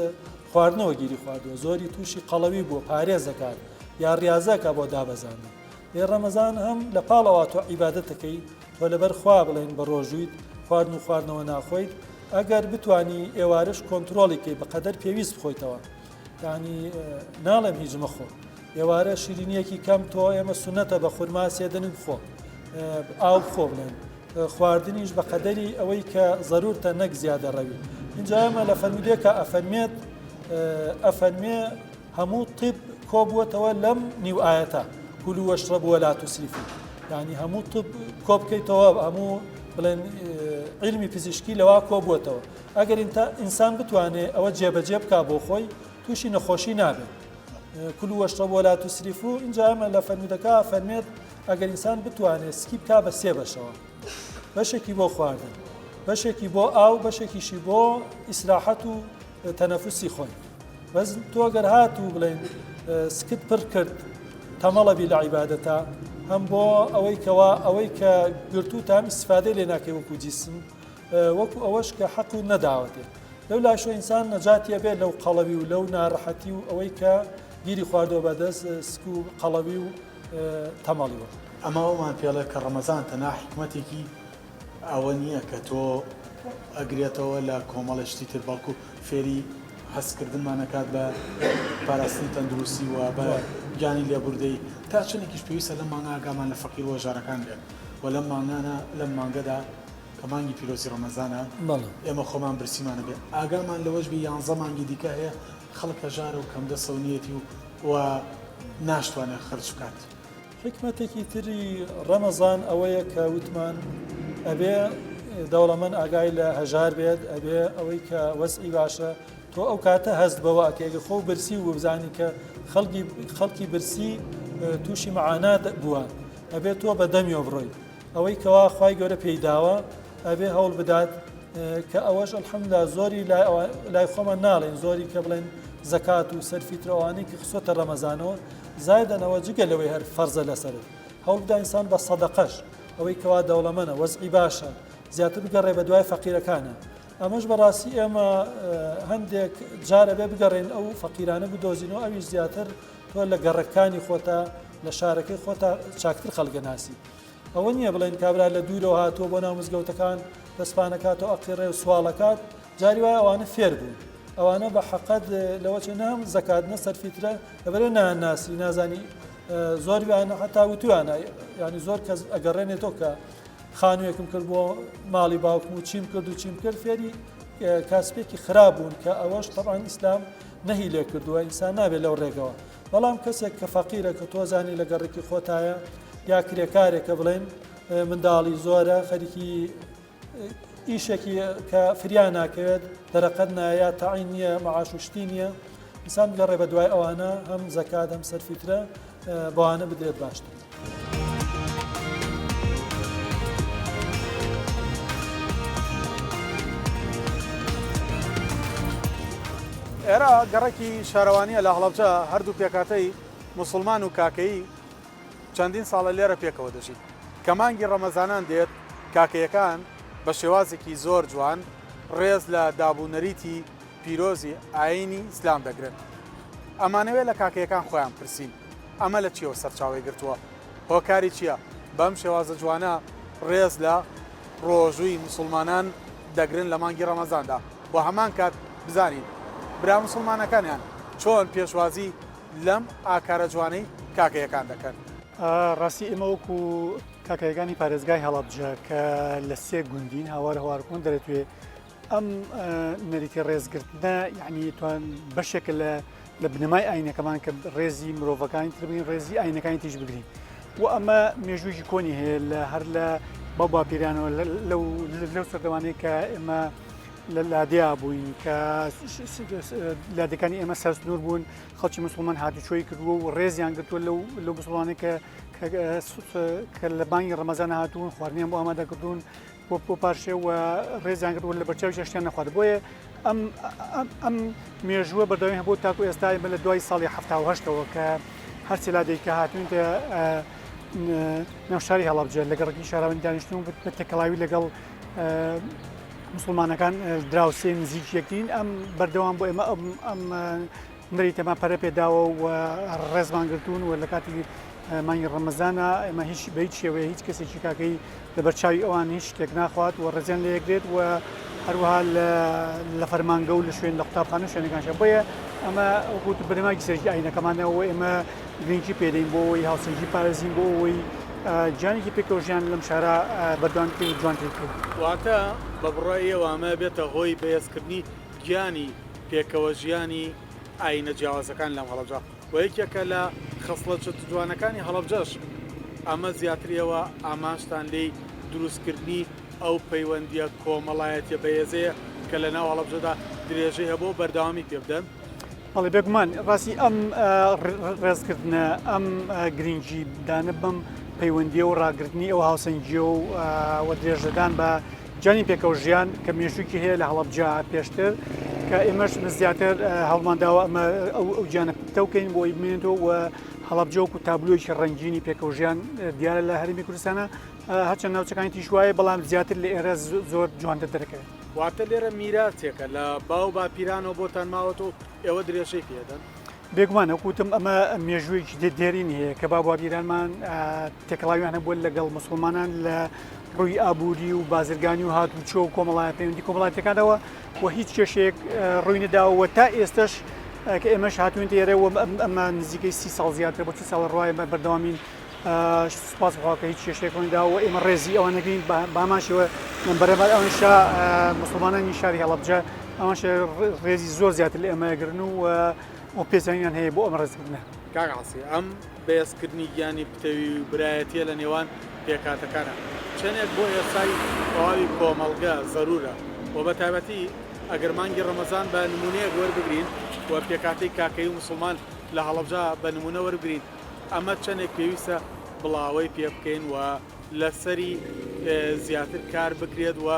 خواردنەوە گیری خواردووە زۆری تووشی قەڵەوی بووە پارێزەکات یا ڕاضەکە بۆ دابەزانە ڕەمەزان هەم لە پاڵەوە تۆ عیبادەتەکەی تۆ لەبەر خوا بڵێن بە ڕۆژوویت خواردن و خواردنەوە ناخۆیت ئەگەر بتانی ئێوارش کۆنتترۆڵێکی بەقەدەر پێویست بخۆیتەوە ینی ناڵێم هیچ مەخۆ ئێوارە شیرینیەکی کەم تۆ ئێمە سونەتە بە خورما سێدن بخۆ ئاو بخۆ بڵێن خواردنیش بە قەدەری ئەوەی کە ضرورتە نەک زیادە ڕەوی اینجا ئەمە لە فەرمودێکە ئەفەرمێ هەموو طب کۆبووەتەوە لەم نیو ئاەتە کولوا واشربوا ولا تسرفوا يعني هەموو طب کۆ بکەیتەوە هەموو بڵێن علمی پزیشکی لەوا کۆبووەتەوە ئەگەر ئینسان بتوانێت ئەوە جێبەجێ بکا بۆ خۆی تووشی نەخۆشی نابێت کولوا واشربوا ولا تسرفوا اینجا ئەمە لە فەرمودەکە فەرمێت ئەگەر ئینسان بتوانێت سکی بکا بە سێ بەشەوە بەشێکی بۆ خواردن بەشێکی بۆ ئاو بەشێکیشی بۆ ئیسراحەت و تەنەفوسی خۆی بەس تۆ ئەگەر هاتوو بڵێن سکت پڕ کرد تەمەڵەبی لە عیبادەتە هەم بۆ ئەوەی کە گرتو تا هەم ئیسفادەی لێ ناکەی وەکو جیسم وەکو ئەوەش کە حەق و نەداوەتێ لەو لاشۆ ئینسان نەجاتیە بێت لەو قەڵەوی و لەو ناڕەحەتی و ئەوەی کە گیری خواردەوە بەدەست سک و قەڵەوی و تەمەڵیوە ئەمە ئەومان پێڵێ کە ڕەمەزان تەنها حکمەتێکی ئەوە نییە کە تۆ ئەگرێتەوە لە کۆمەڵشتی تر بەڵکو فێری هەستکردنمانەکات بە پاراستنی تەندروستی و بە گیانی لێبوردەی تا چنێکیش پێویستە لەم مانگە ئاگامان لە فەقیر و هەژارەکان بێت و لەم مانگانە لەم مانگەدا کە مانگی پیرۆزی ڕەمەزانە ئێمە خۆمان برسیمانە بێت ئاگامان لەوەش بێ 11 مانگی دیکە هەیە خەڵک هەژارە و کەم دەستە و نیەتی و ناشتوانێت خەرج بکات. حکمەتێکی تری ڕەمەزان ئەوەیە کە وتمان ئەبێ دەوڵەمەند ئاگای لە هەژار بێت ئەبێ ئەوەی کە وەسعی باشە تۆ ئەو کاتە هەست بەوە ئەکێگە خۆ برسی و بزانی کە خەڵکی برسی تووشی معانات بووە ئەبێت تۆ بە دەمیۆ بڕۆی ئەوەی کەوا خی گەورە پێیداوە ئەبێ هەوڵ بدات کە ئەوەش ئەلحەمدا زۆری لای خۆمە ناڵێن زۆری کە بڵێن زەکات و سەرفیترەوانی کە خسۆتە ڕەمەزانەوە زایدەنەوە جگە لەوەی هەر فەرزە لەسەرت هەوڵ بدا ئینسان بە سەدەقەش ئەوەی کەوا دەوڵەمەنە وەزعی باشە زیاتر بگەڕێ بە دوای فەقیرەکانە ئەمەش بەڕاستی ئێمە هەندێک جارە بێ بگەڕێن ئەو فەقیرانە بدۆزینەوە ئەوی زیاتر تۆ لە گەڕەکانی خۆتا لە شارەکەی خۆتا چاکتر خەڵگەناسی ئەوە نییە بڵێن کابرا لە دوورەوە هاتووە بۆ ناو مزگەوتەکان دەستپانەکاتەوە ئەقیڕێ و سوالەکات جاری وایە ئەوانە فێر بوون ئەوانە بە حەقەت لەوە چێ نام زەکات نە سەرفیترە لەبەرێ ناناسی نازانی زۆری وانە حتا وتوانە ینی زۆر کەس ئەگەڕێنێتەوە کە خانوویەکم کرد بۆ ماڵی باوکم و چیم کرد و چیم کرد فێری کاسپێکی خراپ بوون کە ئەوەش طبعاً ئیسلام نەهی لێ کردووە ئینسان نابێت لەو ڕێگەوە بەڵام کەسێک کە فەقیرە کە تۆزانی لە گەڕێکی خۆتایە یا کرێکارێکە بڵێن منداڵی زۆرە خەریکی ئیشێکی کە فریان ناکەوێت دەرەقەت نایە تەعین نییە مەعاش و شتی نییە ئینسان بگەڕێ بە دوای ئەوانە هەم زەکات هەم سەرفیترە بەوانە بدرێت باشتر. ئێرە گەڕێکی شارەوانیە لە هەڵەبجە هەردوو پێکاتەی موسڵمان و کاکەیی چەندین ساڵە لێرە پێکەوە دەژین کە مانگی ڕەمەزانان دێت کاکەیەکان بە شێوازێکی زۆر جوان ڕێز لە دابوونەریتی پیرۆزی ئاینی ئیسلام دەگرن ئەمانەوێت لە کاکەیەکان خۆیان پرسین ئەمە لە چیەوە سەرچاوی گرتووە هۆکاری چییە بەم شێوازە جوانە ڕێز لە ڕۆژووی موسڵمانان دەگرن لە مانگی ڕەمەزاندا بۆ هەمان کات بزانین برا موسڵمانەکانیان چۆن پێشوازی لەم ئاکارە جوانەی کاکەیەکان دەکەن. ڕاستی ئێمە وەکو کاکەیەکانی پارێزگای هەڵەبجە کە لە سێ گوندین هاوار هەوارکۆن دەرێتوێ ئەم نەریتی ڕێزگرتنە یعنی توان بەشێکە لە بنەمای ئاینەکەمان کە ڕێزی مرۆڤەکانی تربین ڕێزی ئاینەکانی تیژ بگرین و ئەمە مێژوویی کۆنی هەیە لە هەر لە باپیرانەوە لەو سەردەوانەیە کە ئێمە لە لادیا بووین کە لادەکانی ئێمە سەرسنوور بوون خەڵکی مسلمان هاتوچۆی کردووە و ڕێزیان گرتووە لەو مسلمانێک کە لە بانگی ڕەمەزان هاتوون خواردنیان بۆ ئامادەکردوون بۆ پاشێ و ڕێزیان کردووە لە بەرچاوی شتیان نەخوارد بۆیە ئەم مێژووە بەردەوای هەبوو تاکو ئێستا ئێمە لە دوای ساڵی 1970ەوە کە هەرچی لادێککە هاتوونتە ناوشاری هەڵەبجە لە گەڕێکی شاراوەنی دانیشتون بە تێکەڵاوی لەگەڵ مسلمانەکان دراوسێ نزیک یەکترین ئەم بەردەوام بۆ ئێمە ئەم نەری تەما پەرە پێداوە و ڕێزمان گرتوون و لە کاتی مانگی ڕەمەزانە ئێمە هیچ بە هیچ شێوەیە هیچ کەسێکی کاکەی لە بەرچاوی ئەوان هیچ شتێک ناخوات و ڕێزیان لە یەکرێت و هەروەها لە فەرمانگە و لە شوێن لە قوتابخانە شوێنەکانشە بۆیە ئەمە وەکوت بەرنامەی سەرکی ئاینەکەمانەوە ئێمە گرنگی پێدەین بۆ ئەوەی هاوسەنگی پارێزین بۆ ئەوەی جانێکی پێکەوەژیان لەم شارە بەردوانکردن جوانتر کرد. واتە بە بڕایەوە ئەمە بێتە هۆی بەهێزکردنی گیانی پێکەوە ژیانی ئاینە جیاوازەکان لەم هەڵەبجە و یەکێکە لە خەسڵەت جوانەکانی هەڵەبجەش ئەمە زیاتریەوە ئامانجتان لێی دروستکردنی ئەو پەیوەندیە کۆمەڵایەتیە بەهێزەیە کە لە ناو هەڵەبجەدا درێژەی هەبوو بەردەوامی پێ بدەن. بەڵێ بێگومان ڕاستی ئەم ڕێزکردنە ئەم گرنگی دانە بەم پەیوەندیە و ڕاگررتنی ئەو هاوسەنگیە و درێژەدان بە جانی پێکەوە ژیان کە مێژووکی هەیە لە هەڵەبجە پێشتر کە ئێمەش زیاتر هەڵمانداوە ئەمە ئەو جانە پتەوکەین بۆ ئیبمێنێتەوە و هەڵەبجە و تابلۆیەکی ڕەنگینی پێکەوە ژیان دیارە لە هەرمی کوردستانە هەرچەند ناوچەکانی تیشوایە بەڵام زیاتر لە ئێرە زۆر جوانتر دەرەکەوێت. واتە لێرە میراچێکە لە باو باپیرانەوە بۆتان ماوەتەوە ئێوە درێژەی پێدەن. بێگومانە وتم ئەمە مێژوویەکی دێرین هەیە کە باپیرانمان تێکەڵاویان هەبووە لەگەڵ مسلمانان لە ڕووی ئابووری و بازرگانی و هاتوچۆ و کۆمەڵایە پەیوەندی کۆمەڵایەتەکانەوە و هیچ کێشێک ڕووی نەداوە تا ئێستش کە ئێمەش هاتوین ئێرەوە ئەمە نزیکەی 30 ساڵ زیاتر بۆ 30 ساڵ ڕوای بەردەوامین سوپاس بخوا کە هیچ کێشێک ڕوویداوە ئێمە ڕێزی ئەوە نەگرین باماشەوە بەرەبەر ئەوەنشا مسلمانانی شاری هەڵەبجە ئەوەش ڕێزی زۆر زیاتر لە ئێمەگرن و پێزانیان هەیە بۆ ئەمە ڕێزکردنە. کاغاسی ئەم بەهێزکردنی گیانی پتەوی و برایەتیە لە نێوان پێکاتەکانە چەندێک بۆ ئێستای تەواوی کۆمەڵگە زەرورە و بە تایبەتی ئەگەر مانگی ڕەمەزان بە نمونەیەک وەربگرین و پێکاتی کاکەی و موسڵمان لە هەڵەبجە بە نمونە وەربگرین ئەمە چەندێک پێویستە بڵاوی پێ بکەین و لەسەری زیاتر کار بکرێت و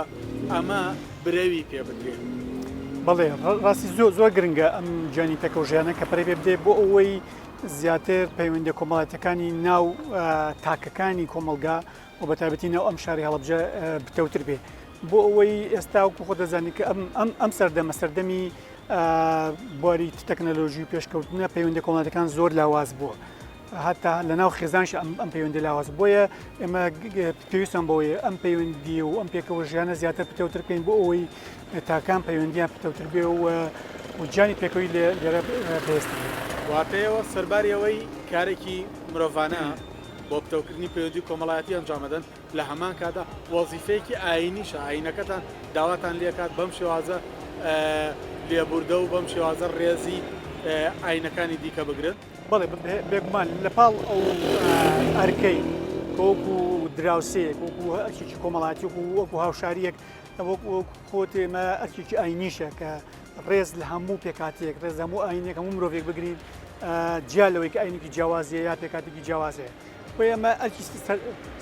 ئەمە برەوی پێ بدرێت. بەڵێ ڕاستی زۆر گرنگە ئەم جانی پێکەوژیانە کە پەرەی پێ بدێ بۆ ئەوەی زیاتر پەیوەندی کۆمەڵاتەکانی ناو تاکەکانی کۆمەلگا و بەتابەتی ناو ئەم شاری هەڵەبجە بتەوتر بێ بۆ ئەوەی ئێستا وکو خۆ دەزانی کە ئەم سەردەمە سەردەمی بواری تەکنەلۆژی و پێشکەوتنە پەیوەندی کۆمەڵاتەکان زۆر لاواز بووە. هەتا لە ناو خێزانش ئەم پەیوەندی لاواز بۆیە ئێمە پێویستم بۆیە ئەم پەیوەندی و ئەم پێکەوەژیانە زیاتر پتەوتر بکەین بۆ ئەوەی تاکان پەیوەندیان پتەوتر بێ و جانی پێکەوەی لێرە بەهێست واتەیەوە سەرباریەوەی کارێکی مرۆڤانە بۆ پتەوتکردنی پەیوەندی کۆمەڵایەتی ئەنجامەدەن لە هەمان کادا وەزیفەیەکی ئاینیشە ئاینەکەتان داواتان لێکات بەم شێوازە لێبوردە و بەم شێوازە ڕێزی ئاینەکانی دیکە بگرن. بەڵێ بێگومان لە پاڵ ئەو ئەرکەی وەکو دراوسەیەک وەکو ئەرکێکی کۆمەڵاتی وەکو هاوشاریەک خۆت ئێمە ئەرکێکی ئاینیشە کە ڕێز لە هەموو پێکاتێک ڕێز هەموو ئاینێک هەموو مرۆڤێک بگرین جیا لەوەی کە ئاینێکی جیاوازیە یا پێکاتێکی جیاوازەیە بۆ ئێمە ئەرکی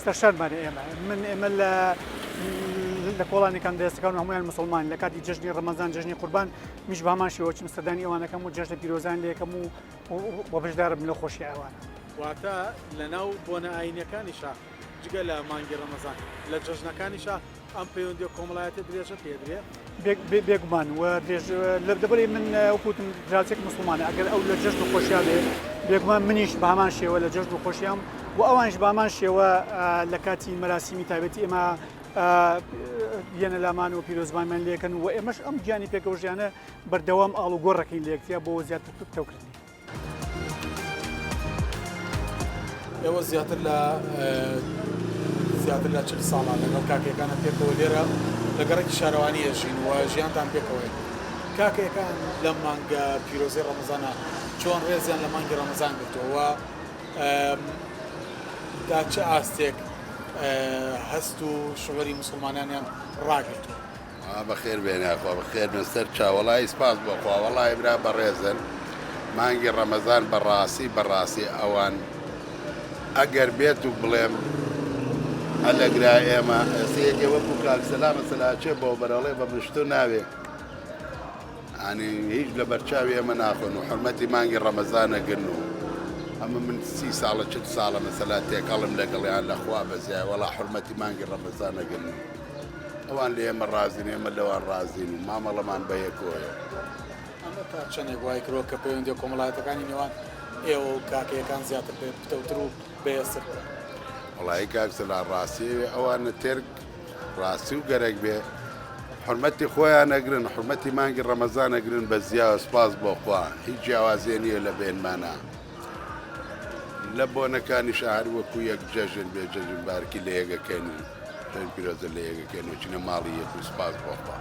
سەرشارمانە ئێمە لە کۆڵانێکان دەستەکان هەمویان مسلمان لە کاتی جژنی ڕەمەزان جژنی قوربان میش بامان شێوەچم سەردانی ئەوانەکەم و جەژنە پیرۆزان لێکەم و بۆ بەشدارم لە خۆشی ئەوانە واتە لە ناو بۆنە ئاینەکانیشە جگە لە مانگی ڕەمەزان لە جژنەکانیشە ئەم پەیوەندی کۆمەڵایەتی درێژە پێدرێ بێگومان و دەبێت من وەکوتم دراوسێک مسلمانە ئەگەر ئەو لە جژن و خۆشیان لێ بێگومان منیش بامان شێوە لە جژن و خۆشیام و ئەوانش بامان شێوە لە کاتی مەراسیمی تایبەتی ئێمە یەنە لامان و پیرۆزبانمان لێکەن و ئێمەش ئەم گیانی پێکەوژیانە بەردەوام ئاڵ و گۆڕەکەین لەکتیا بۆ زیاتر پتەوکردنی. ئێوە زیاتر لە 40 ساڵان لەگەڵ کاکەکانە پێکەوە لێرە لەگەڕێکی شارەوانی ێژین و ژیانتان پێکەوەی کاکەکان لەم مانگە پیرۆزی ڕەمەزانە چۆن ڕێزیان لە مانگی ڕەمەزان گرتووە دا چه ئاستێک هەست و شوەری مسلمانانیان ڕاگرتووە. بەخێر بێناخوا بەخێر بن سەر چاوەڵی سپاس بۆخوا وەڵی برا بەڕێزن مانگی ڕەمەزان بەڕاستی ئەوان ئەگەر بێت و بڵێم هەلەگرا ئێمە ئەسەیەکێ وەکو کاکسەلامە سەلاچێ بۆ بەرەڵێ بە مشتو ناوێ ئەنی هیچ لە بەرچاوی ئێمە ناخۆن و حرمەتی مانگی ڕەمەزانەگرن و ئەمە من 30 ساڵە 40 ساڵە مەسەلا تێکەڵم لەگەڵیان لەخوا بەزیای وەڵا حرمەتی مانگی ڕەمەزانەگرن ئەوان لە ئێمە ڕازین ئێمە لەوان ڕازین و مامەڵەمان بەیەکۆیە. ئەمە تا چەندێک وای کرۆ کە پەیوەندی کۆمەڵایەتەکانی نێوان ئێوە و کاکەیەکان زیاتر پتەوتر و بەهێزتر وڵی کاکسەلا ڕاستی ئەوانە تێرک ڕاستی و گەرەک بێ حرمەتی خۆیان ئەگرن حرمەتی مانگی ڕەمەزانەگرن بە زیاوە سپاس بۆخوا هیچ جیاوازیە نییە لە بێنمانە لە بۆنەکانی شار وەکو یەک جەژن بێ جەژن بارکی لە یەگەکەن پیرۆزە لە یەگەکەن و چینە ماڵی یەک و سپاس بۆخوا.